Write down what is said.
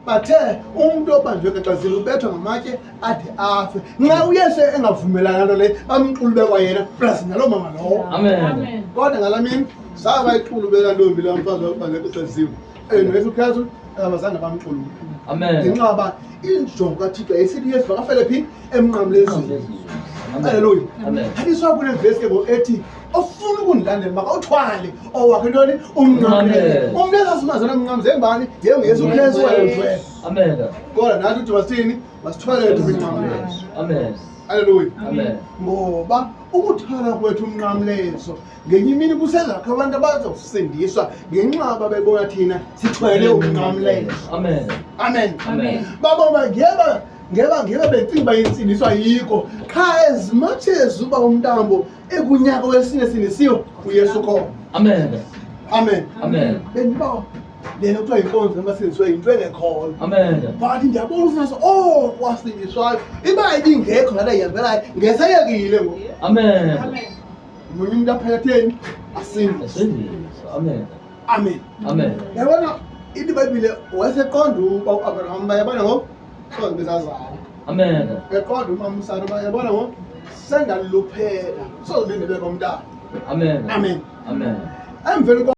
bathe umuntu obanjwe kexazile ubethwa ngamatye ade afe. Nxa uyese engavumelana nto le bamqulube kwayena plus nalo mama lowo. Amen. Kodwa ngalamini saba iqulube kantombi la mfazi obanjwe kexazile. Ngesikhathi abazange bamqulube. Amen. Ngenxa yoba injongo kaThixo yayisithi Yesu makafele phi emnqamlezweni. Haleluya. Amen. Hadiswa kule verse ke ethi ofuna ukundilandela makathwale owakhe ntoni umnqamleze. Umuntu esasimazana umnqamleze ngubani? Yesu Kristu wayezwe. Amen. Kodwa nathi uthi masithini? Masithwale umnqamlezo. Amen. Haleluya. Amen. Ngoba ukuthwala kwethu umnqamlezo ngenye imini kusezakho abantu abazosindiswa ngenxa babebona thina sithwele umnqamlezo. Amen. Amen. Amen. Baba ngeba becinga insindiswa yiko qha as much as uba umntambo ekunyaka wesine sinisiwe uYesu khona. Amen. Amen. Amen. Bendiba lena kuthiwa inkonzo emasindiswe yinto engekhoyo. Amen. But ndiyabona usinaso kwasindiswayo iba ibingekho lana ihambelayo ngesayekile ngoku. Amen. Munye umuntu aphethe asinde. Amen. Amen. Amen. Yabona iBhayibhile wayeseqonda uAbraham bayabona ngoku so bezazana. Amen. Eqonda umama uSara bayabona ngoku sengaluphela so bendibeka umntana. Amen. Amen. Amen. Emveni